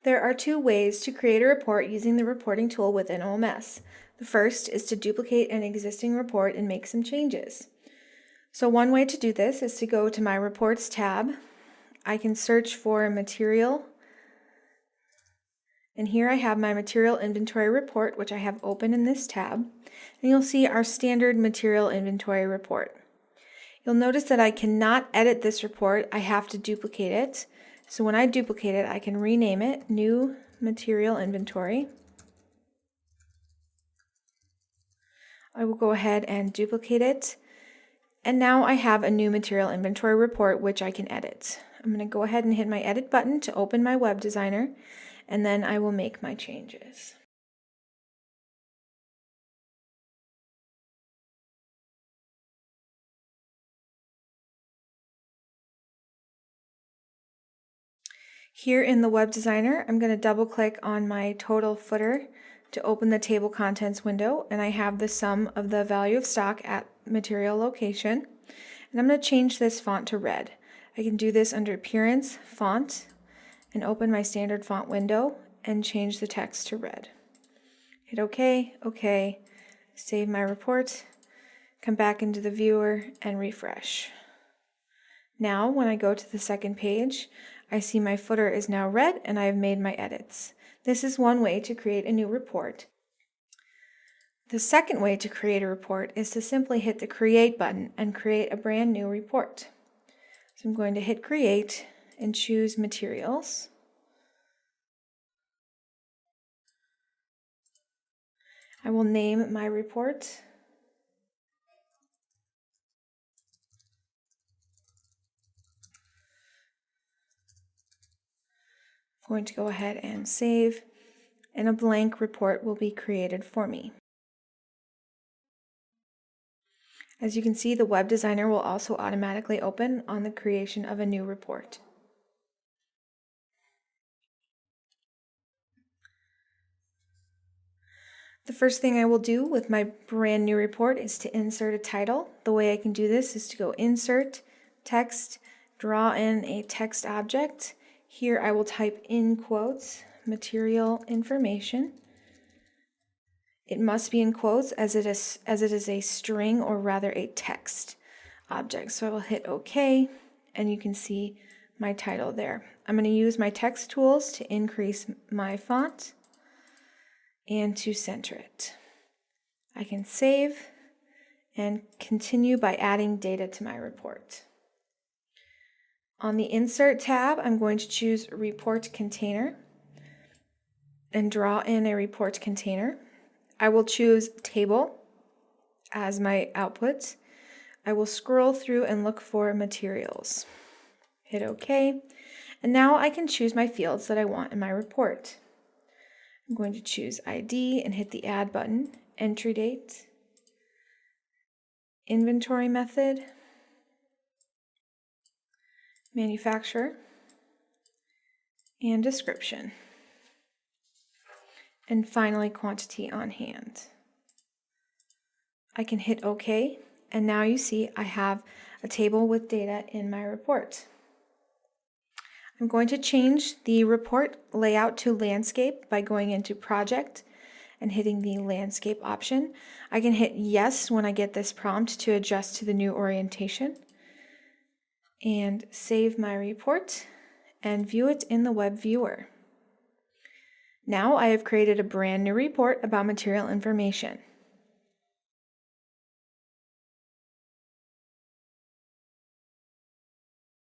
There are two ways to create a report using the reporting tool within OMS. The first is to duplicate an existing report and make some changes. So one way to do this is to go to my Reports tab. I can search for Material, and here I have my Material Inventory Report, which I have open in this tab, and you'll see our standard Material Inventory Report. You'll notice that I cannot edit this report, I have to duplicate it. So when I duplicate it, I can rename it New Material Inventory. I will go ahead and duplicate it, and now I have a new Material Inventory report which I can edit. I'm going to go ahead and hit my Edit button to open my web designer, and then I will make my changes. Here in the web designer, I'm going to double click on my total footer to open the table contents window, and I have the sum of the value of stock at material location. And I'm going to change this font to red. I can do this under Appearance, Font, and open my standard font window and change the text to red. Hit OK, OK, save my report, come back into the viewer and refresh. Now when I go to the second page, I see my footer is now red and I have made my edits. This is one way to create a new report. The second way to create a report is to simply hit the Create button and create a brand new report. So I'm going to hit Create and choose Materials. I will name my report. I'm going to go ahead and save, and a blank report will be created for me. As you can see, the web designer will also automatically open on the creation of a new report. The first thing I will do with my brand new report is to insert a title. The way I can do this is to go Insert, Text, draw in a text object. Here I will type in quotes, material information. It must be in quotes as it is a string, or rather a text object. So I will hit OK, and you can see my title there. I'm going to use my text tools to increase my font and to center it. I can save and continue by adding data to my report. On the Insert tab, I'm going to choose Report Container and draw in a report container. I will choose Table as my output. I will scroll through and look for materials. Hit OK, and now I can choose my fields that I want in my report. I'm going to choose ID and hit the Add button, Entry Date, Inventory Method, Manufacturer, and Description, and finally Quantity on Hand. I can hit OK, and now you see I have a table with data in my report. I'm going to change the report layout to landscape by going into Project and hitting the landscape option. I can hit yes when I get this prompt to adjust to the new orientation, and save my report and view it in the web viewer. Now I have created a brand new report about material information.